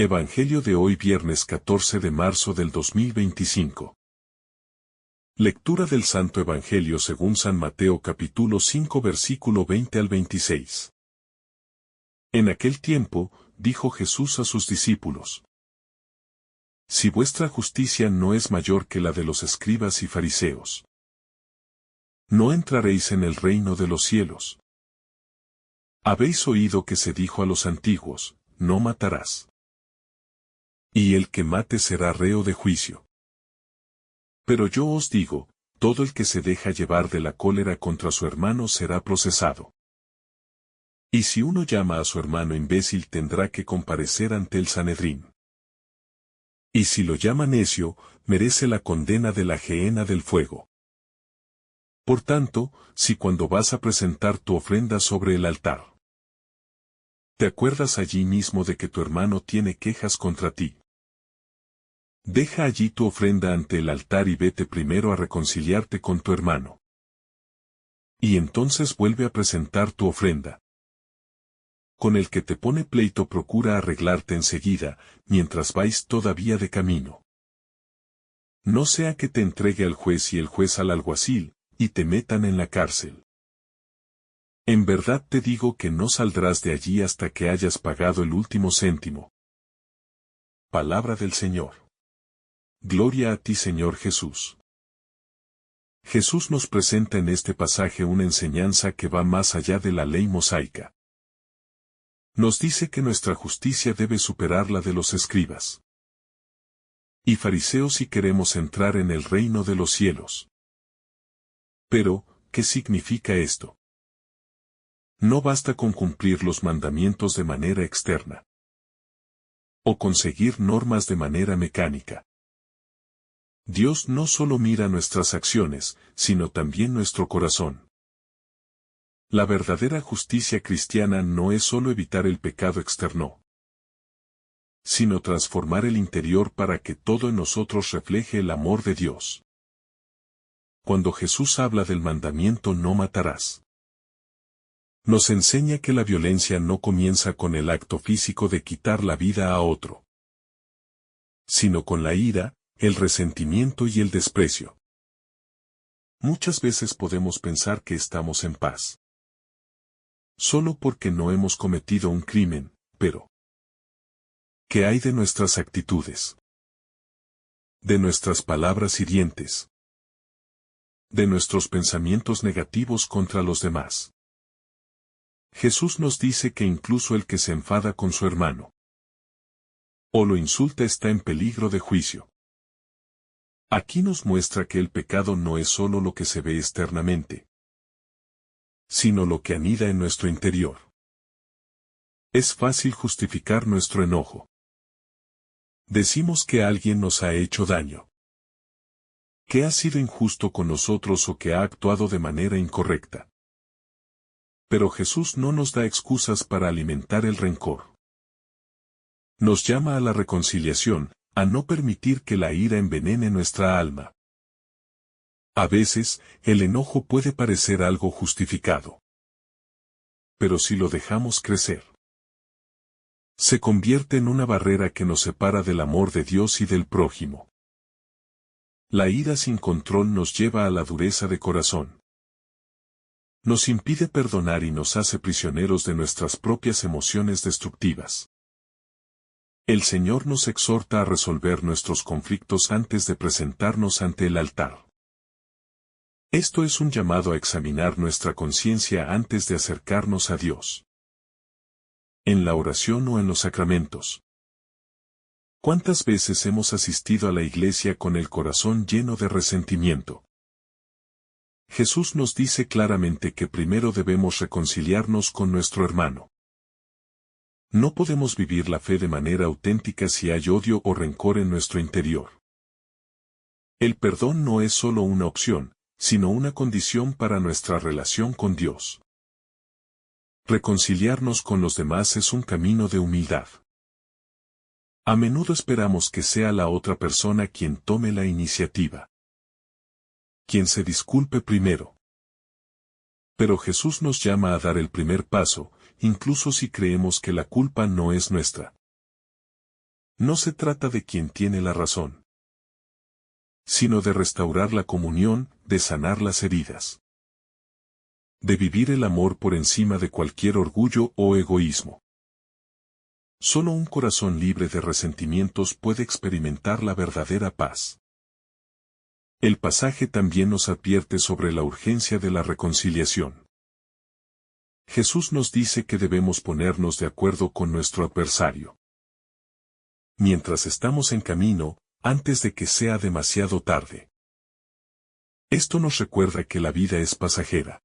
Evangelio de hoy viernes 14 de marzo del 2025. Lectura del Santo Evangelio según San Mateo capítulo 5 versículo 20 al 26. En aquel tiempo, dijo Jesús a sus discípulos: Si vuestra justicia no es mayor que la de los escribas y fariseos, no entraréis en el reino de los cielos. Habéis oído que se dijo a los antiguos: no matarás. Y el que mate será reo de juicio. Pero yo os digo, todo el que se deja llevar de la cólera contra su hermano será procesado. Y si uno llama a su hermano imbécil tendrá que comparecer ante el Sanedrín. Y si lo llama necio, merece la condena de la gehenna del fuego. Por tanto, si cuando vas a presentar tu ofrenda sobre el altar, te acuerdas allí mismo de que tu hermano tiene quejas contra ti, deja allí tu ofrenda ante el altar y vete primero a reconciliarte con tu hermano. Y entonces vuelve a presentar tu ofrenda. Con el que te pone pleito procura arreglarte enseguida, mientras vais todavía de camino. No sea que te entregue al juez y el juez al alguacil, y te metan en la cárcel. En verdad te digo que no saldrás de allí hasta que hayas pagado el último céntimo. Palabra del Señor. Gloria a ti, Señor Jesús. Jesús nos presenta en este pasaje una enseñanza que va más allá de la ley mosaica. Nos dice que nuestra justicia debe superar la de los escribas y fariseos si queremos entrar en el reino de los cielos. Pero, ¿qué significa esto? No basta con cumplir los mandamientos de manera externa o conseguir normas de manera mecánica. Dios no solo mira nuestras acciones, sino también nuestro corazón. La verdadera justicia cristiana no es solo evitar el pecado externo, sino transformar el interior para que todo en nosotros refleje el amor de Dios. Cuando Jesús habla del mandamiento no matarás, nos enseña que la violencia no comienza con el acto físico de quitar la vida a otro, sino con la ira, el resentimiento y el desprecio. Muchas veces podemos pensar que estamos en paz, solo porque no hemos cometido un crimen, pero ¿qué hay de nuestras actitudes? De nuestras palabras hirientes, de nuestros pensamientos negativos contra los demás. Jesús nos dice que incluso el que se enfada con su hermano o lo insulta está en peligro de juicio. Aquí nos muestra que el pecado no es solo lo que se ve externamente, sino lo que anida en nuestro interior. Es fácil justificar nuestro enojo. Decimos que alguien nos ha hecho daño, que ha sido injusto con nosotros o que ha actuado de manera incorrecta. Pero Jesús no nos da excusas para alimentar el rencor. Nos llama a la reconciliación, a no permitir que la ira envenene nuestra alma. A veces, el enojo puede parecer algo justificado. Pero si lo dejamos crecer, se convierte en una barrera que nos separa del amor de Dios y del prójimo. La ira sin control nos lleva a la dureza de corazón. Nos impide perdonar y nos hace prisioneros de nuestras propias emociones destructivas. El Señor nos exhorta a resolver nuestros conflictos antes de presentarnos ante el altar. Esto es un llamado a examinar nuestra conciencia antes de acercarnos a Dios. En la oración o en los sacramentos. ¿Cuántas veces hemos asistido a la iglesia con el corazón lleno de resentimiento? Jesús nos dice claramente que primero debemos reconciliarnos con nuestro hermano. No podemos vivir la fe de manera auténtica si hay odio o rencor en nuestro interior. El perdón no es solo una opción, sino una condición para nuestra relación con Dios. Reconciliarnos con los demás es un camino de humildad. A menudo esperamos que sea la otra persona quien tome la iniciativa, quien se disculpe primero. Pero Jesús nos llama a dar el primer paso, incluso si creemos que la culpa no es nuestra. No se trata de quien tiene la razón, sino de restaurar la comunión, de sanar las heridas, de vivir el amor por encima de cualquier orgullo o egoísmo. Solo un corazón libre de resentimientos puede experimentar la verdadera paz. El pasaje también nos advierte sobre la urgencia de la reconciliación. Jesús nos dice que debemos ponernos de acuerdo con nuestro adversario mientras estamos en camino, antes de que sea demasiado tarde. Esto nos recuerda que la vida es pasajera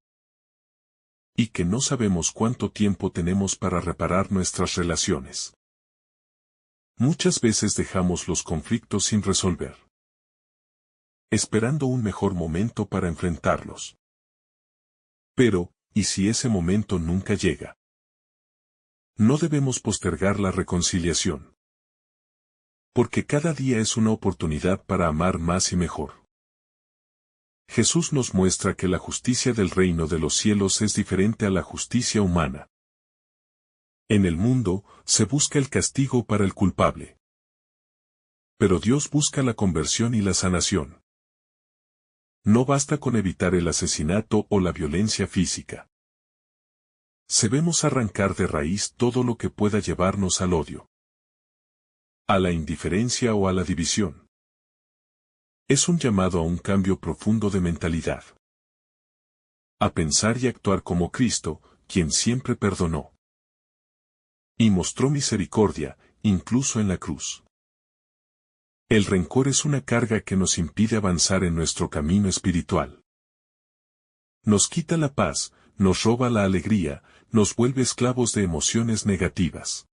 y que no sabemos cuánto tiempo tenemos para reparar nuestras relaciones. Muchas veces dejamos los conflictos sin resolver, esperando un mejor momento para enfrentarlos. Pero, ¿y si ese momento nunca llega? No debemos postergar la reconciliación, porque cada día es una oportunidad para amar más y mejor. Jesús nos muestra que la justicia del reino de los cielos es diferente a la justicia humana. En el mundo, se busca el castigo para el culpable. Pero Dios busca la conversión y la sanación. No basta con evitar el asesinato o la violencia física. Debemos arrancar de raíz todo lo que pueda llevarnos al odio, a la indiferencia o a la división. Es un llamado a un cambio profundo de mentalidad. A pensar y actuar como Cristo, quien siempre perdonó y mostró misericordia, incluso en la cruz. El rencor es una carga que nos impide avanzar en nuestro camino espiritual. Nos quita la paz, nos roba la alegría, nos vuelve esclavos de emociones negativas.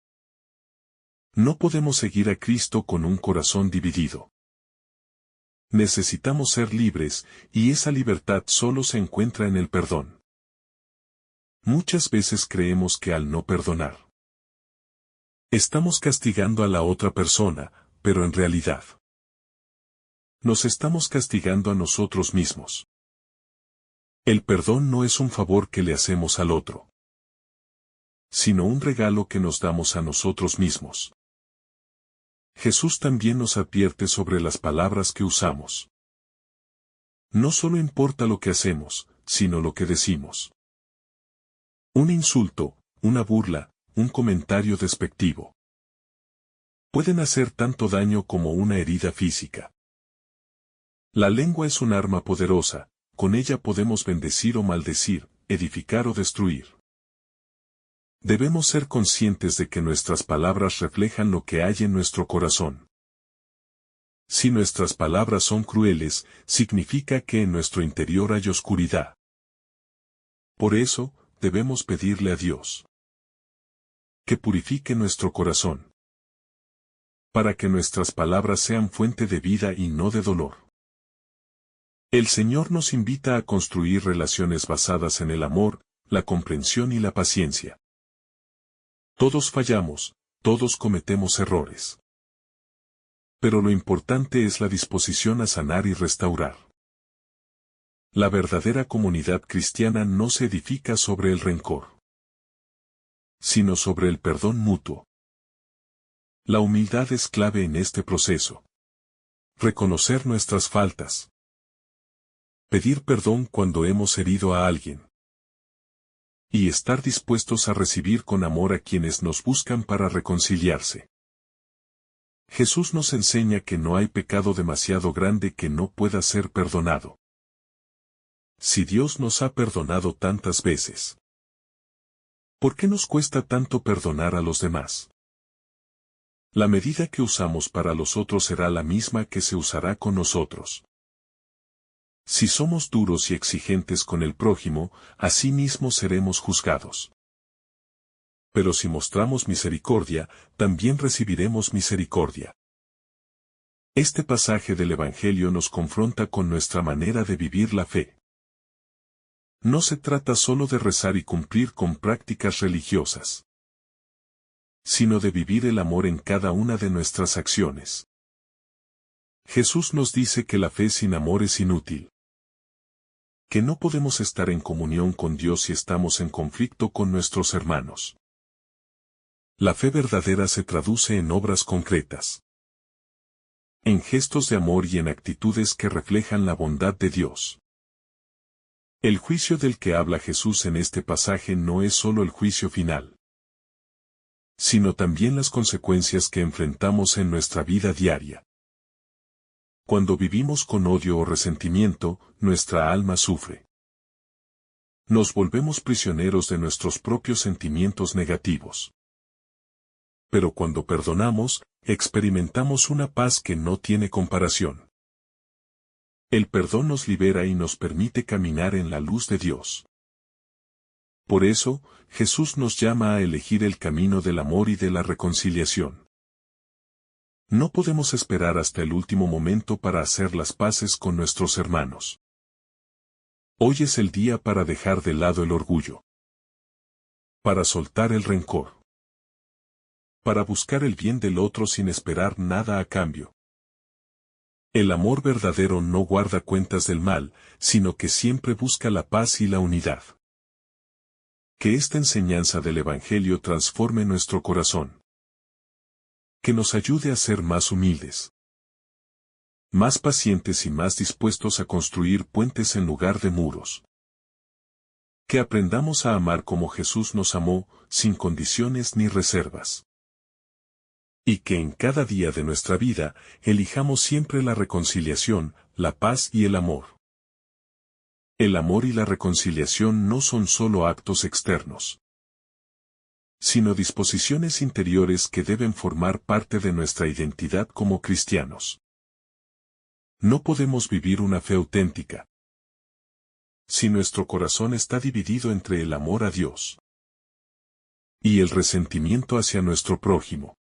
No podemos seguir a Cristo con un corazón dividido. Necesitamos ser libres, y esa libertad solo se encuentra en el perdón. Muchas veces creemos que al no perdonar, estamos castigando a la otra persona, pero en realidad, nos estamos castigando a nosotros mismos. El perdón no es un favor que le hacemos al otro, sino un regalo que nos damos a nosotros mismos. Jesús también nos advierte sobre las palabras que usamos. No solo importa lo que hacemos, sino lo que decimos. Un insulto, una burla, un comentario despectivo pueden hacer tanto daño como una herida física. La lengua es un arma poderosa, con ella podemos bendecir o maldecir, edificar o destruir. Debemos ser conscientes de que nuestras palabras reflejan lo que hay en nuestro corazón. Si nuestras palabras son crueles, significa que en nuestro interior hay oscuridad. Por eso, debemos pedirle a Dios que purifique nuestro corazón, para que nuestras palabras sean fuente de vida y no de dolor. El Señor nos invita a construir relaciones basadas en el amor, la comprensión y la paciencia. Todos fallamos, todos cometemos errores. Pero lo importante es la disposición a sanar y restaurar. La verdadera comunidad cristiana no se edifica sobre el rencor, sino sobre el perdón mutuo. La humildad es clave en este proceso. Reconocer nuestras faltas. Pedir perdón cuando hemos herido a alguien. Y estar dispuestos a recibir con amor a quienes nos buscan para reconciliarse. Jesús nos enseña que no hay pecado demasiado grande que no pueda ser perdonado. Si Dios nos ha perdonado tantas veces, ¿por qué nos cuesta tanto perdonar a los demás? La medida que usamos para los otros será la misma que se usará con nosotros. Si somos duros y exigentes con el prójimo, así mismo seremos juzgados. Pero si mostramos misericordia, también recibiremos misericordia. Este pasaje del Evangelio nos confronta con nuestra manera de vivir la fe. No se trata solo de rezar y cumplir con prácticas religiosas, sino de vivir el amor en cada una de nuestras acciones. Jesús nos dice que la fe sin amor es inútil, que no podemos estar en comunión con Dios si estamos en conflicto con nuestros hermanos. La fe verdadera se traduce en obras concretas, en gestos de amor y en actitudes que reflejan la bondad de Dios. El juicio del que habla Jesús en este pasaje no es solo el juicio final, sino también las consecuencias que enfrentamos en nuestra vida diaria. Cuando vivimos con odio o resentimiento, nuestra alma sufre. Nos volvemos prisioneros de nuestros propios sentimientos negativos. Pero cuando perdonamos, experimentamos una paz que no tiene comparación. El perdón nos libera y nos permite caminar en la luz de Dios. Por eso, Jesús nos llama a elegir el camino del amor y de la reconciliación. No podemos esperar hasta el último momento para hacer las paces con nuestros hermanos. Hoy es el día para dejar de lado el orgullo, para soltar el rencor, para buscar el bien del otro sin esperar nada a cambio. El amor verdadero no guarda cuentas del mal, sino que siempre busca la paz y la unidad. Que esta enseñanza del Evangelio transforme nuestro corazón. Que nos ayude a ser más humildes, más pacientes y más dispuestos a construir puentes en lugar de muros. Que aprendamos a amar como Jesús nos amó, sin condiciones ni reservas. Y que en cada día de nuestra vida, elijamos siempre la reconciliación, la paz y el amor. El amor y la reconciliación no son solo actos externos, sino disposiciones interiores que deben formar parte de nuestra identidad como cristianos. No podemos vivir una fe auténtica si nuestro corazón está dividido entre el amor a Dios y el resentimiento hacia nuestro prójimo.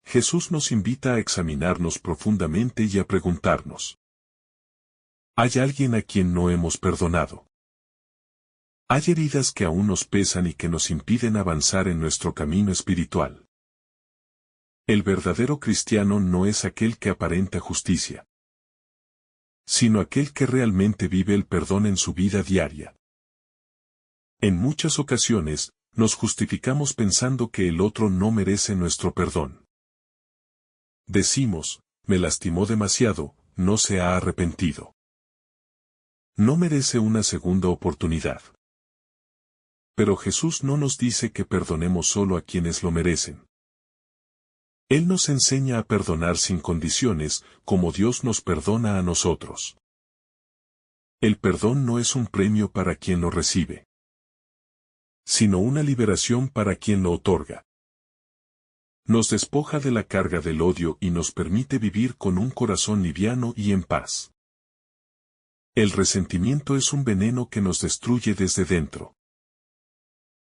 Jesús nos invita a examinarnos profundamente y a preguntarnos: ¿hay alguien a quien no hemos perdonado? ¿Hay heridas que aún nos pesan y que nos impiden avanzar en nuestro camino espiritual? El verdadero cristiano no es aquel que aparenta justicia, sino aquel que realmente vive el perdón en su vida diaria. En muchas ocasiones, nos justificamos pensando que el otro no merece nuestro perdón. Decimos: me lastimó demasiado, no se ha arrepentido. No merece una segunda oportunidad. Pero Jesús no nos dice que perdonemos solo a quienes lo merecen. Él nos enseña a perdonar sin condiciones, como Dios nos perdona a nosotros. El perdón no es un premio para quien lo recibe, sino una liberación para quien lo otorga. Nos despoja de la carga del odio y nos permite vivir con un corazón liviano y en paz. El resentimiento es un veneno que nos destruye desde dentro.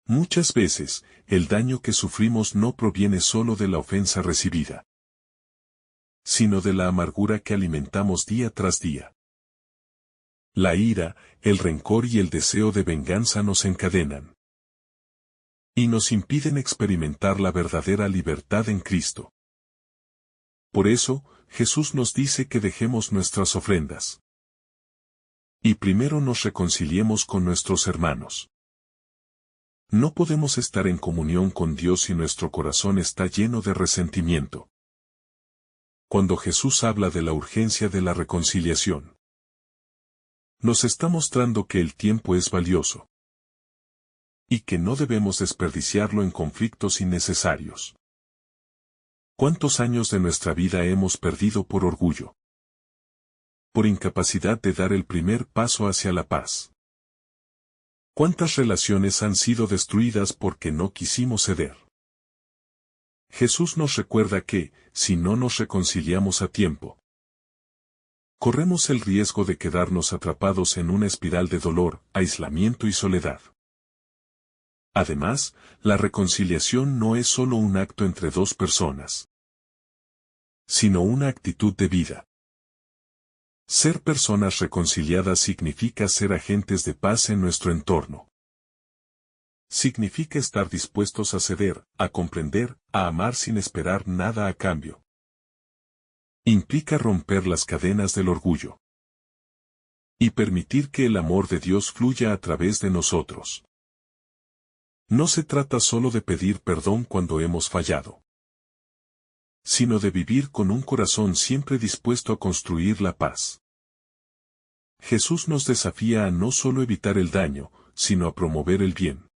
Muchas veces, el daño que sufrimos no proviene solo de la ofensa recibida, sino de la amargura que alimentamos día tras día. La ira, el rencor y el deseo de venganza nos encadenan y nos impiden experimentar la verdadera libertad en Cristo. Por eso, Jesús nos dice que dejemos nuestras ofrendas y primero nos reconciliemos con nuestros hermanos. No podemos estar en comunión con Dios si nuestro corazón está lleno de resentimiento. Cuando Jesús habla de la urgencia de la reconciliación, nos está mostrando que el tiempo es valioso y que no debemos desperdiciarlo en conflictos innecesarios. ¿Cuántos años de nuestra vida hemos perdido por orgullo? Por incapacidad de dar el primer paso hacia la paz. ¿Cuántas relaciones han sido destruidas porque no quisimos ceder? Jesús nos recuerda que, si no nos reconciliamos a tiempo, corremos el riesgo de quedarnos atrapados en una espiral de dolor, aislamiento y soledad. Además, la reconciliación no es solo un acto entre dos personas, sino una actitud de vida. Ser personas reconciliadas significa ser agentes de paz en nuestro entorno. Significa estar dispuestos a ceder, a comprender, a amar sin esperar nada a cambio. Implica romper las cadenas del orgullo y permitir que el amor de Dios fluya a través de nosotros. No se trata solo de pedir perdón cuando hemos fallado, sino de vivir con un corazón siempre dispuesto a construir la paz. Jesús nos desafía a no solo evitar el daño, sino a promover el bien.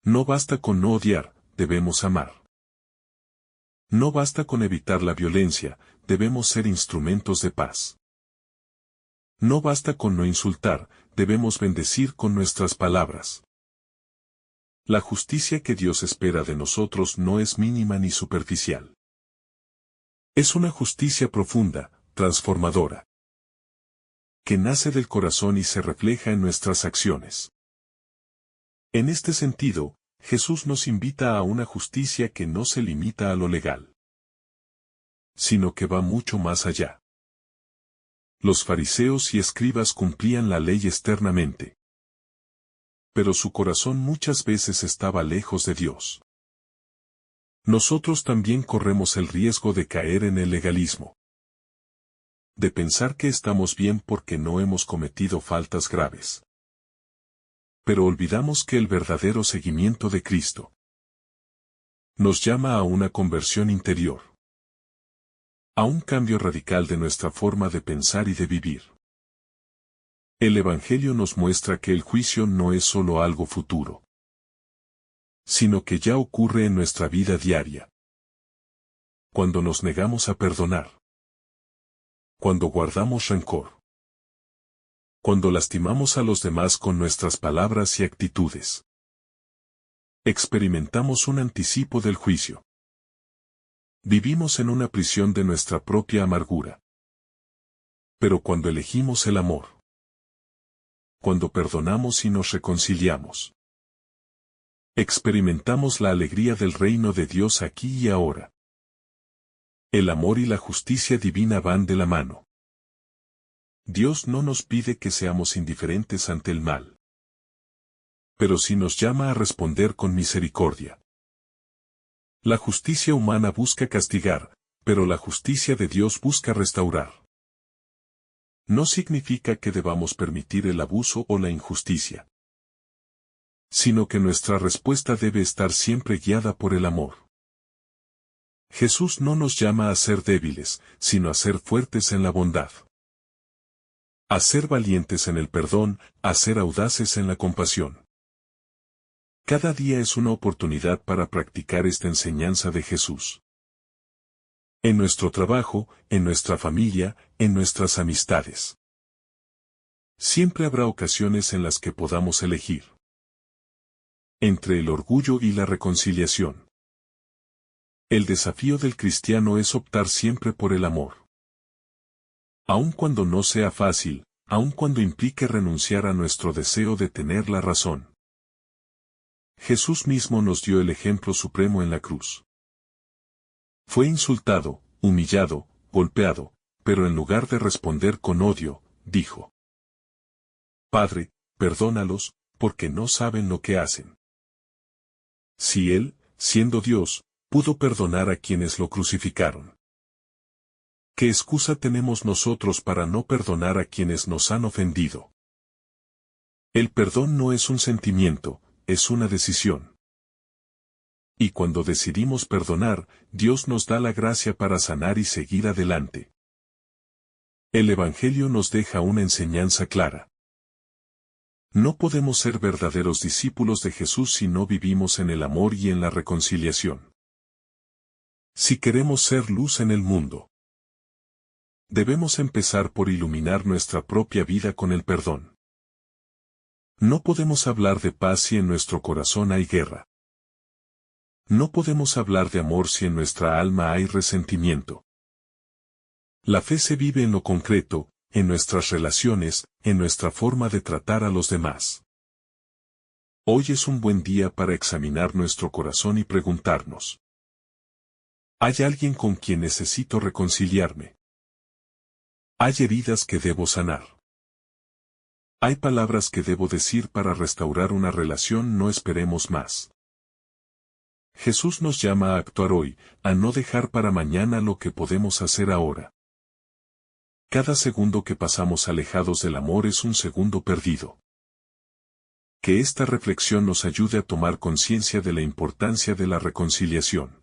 No basta con no odiar, debemos amar. No basta con evitar la violencia, debemos ser instrumentos de paz. No basta con no insultar, debemos bendecir con nuestras palabras. La justicia que Dios espera de nosotros no es mínima ni superficial. Es una justicia profunda, transformadora, que nace del corazón y se refleja en nuestras acciones. En este sentido, Jesús nos invita a una justicia que no se limita a lo legal, sino que va mucho más allá. Los fariseos y escribas cumplían la ley externamente, pero su corazón muchas veces estaba lejos de Dios. Nosotros también corremos el riesgo de caer en el legalismo, de pensar que estamos bien porque no hemos cometido faltas graves. Pero olvidamos que el verdadero seguimiento de Cristo nos llama a una conversión interior, a un cambio radical de nuestra forma de pensar y de vivir. El Evangelio nos muestra que el juicio no es solo algo futuro, sino que ya ocurre en nuestra vida diaria. Cuando nos negamos a perdonar, cuando guardamos rencor, cuando lastimamos a los demás con nuestras palabras y actitudes, experimentamos un anticipo del juicio. Vivimos en una prisión de nuestra propia amargura. Pero cuando elegimos el amor, cuando perdonamos y nos reconciliamos, experimentamos la alegría del reino de Dios aquí y ahora. El amor y la justicia divina van de la mano. Dios no nos pide que seamos indiferentes ante el mal, pero sí nos llama a responder con misericordia. La justicia humana busca castigar, pero la justicia de Dios busca restaurar. No significa que debamos permitir el abuso o la injusticia, sino que nuestra respuesta debe estar siempre guiada por el amor. Jesús no nos llama a ser débiles, sino a ser fuertes en la bondad, a ser valientes en el perdón, a ser audaces en la compasión. Cada día es una oportunidad para practicar esta enseñanza de Jesús. En nuestro trabajo, en nuestra familia, en nuestras amistades. Siempre habrá ocasiones en las que podamos elegir entre el orgullo y la reconciliación. El desafío del cristiano es optar siempre por el amor. Aun cuando no sea fácil, aun cuando implique renunciar a nuestro deseo de tener la razón. Jesús mismo nos dio el ejemplo supremo en la cruz. Fue insultado, humillado, golpeado, pero en lugar de responder con odio, dijo: Padre, perdónalos, porque no saben lo que hacen. Si Él, siendo Dios, pudo perdonar a quienes lo crucificaron, ¿qué excusa tenemos nosotros para no perdonar a quienes nos han ofendido? El perdón no es un sentimiento, es una decisión. Y cuando decidimos perdonar, Dios nos da la gracia para sanar y seguir adelante. El Evangelio nos deja una enseñanza clara. No podemos ser verdaderos discípulos de Jesús si no vivimos en el amor y en la reconciliación. Si queremos ser luz en el mundo, debemos empezar por iluminar nuestra propia vida con el perdón. No podemos hablar de paz si en nuestro corazón hay guerra. No podemos hablar de amor si en nuestra alma hay resentimiento. La fe se vive en lo concreto, en nuestras relaciones, en nuestra forma de tratar a los demás. Hoy es un buen día para examinar nuestro corazón y preguntarnos: ¿hay alguien con quien necesito reconciliarme? ¿Hay heridas que debo sanar? ¿Hay palabras que debo decir para restaurar una relación? No esperemos más. Jesús nos llama a actuar hoy, a no dejar para mañana lo que podemos hacer ahora. Cada segundo que pasamos alejados del amor es un segundo perdido. Que esta reflexión nos ayude a tomar conciencia de la importancia de la reconciliación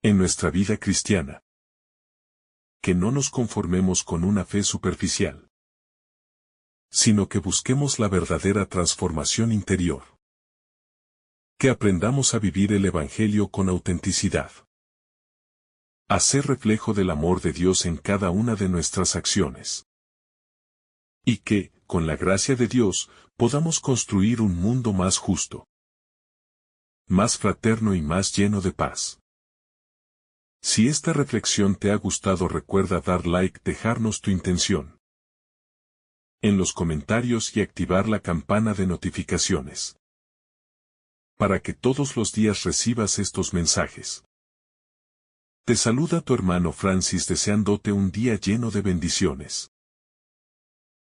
en nuestra vida cristiana. Que no nos conformemos con una fe superficial, sino que busquemos la verdadera transformación interior. Que aprendamos a vivir el Evangelio con autenticidad. A ser reflejo del amor de Dios en cada una de nuestras acciones. Y que, con la gracia de Dios, podamos construir un mundo más justo, más fraterno y más lleno de paz. Si esta reflexión te ha gustado, recuerda dar like, dejarnos tu intención en los comentarios y activar la campana de notificaciones para que todos los días recibas estos mensajes. Te saluda tu hermano Francis deseándote un día lleno de bendiciones.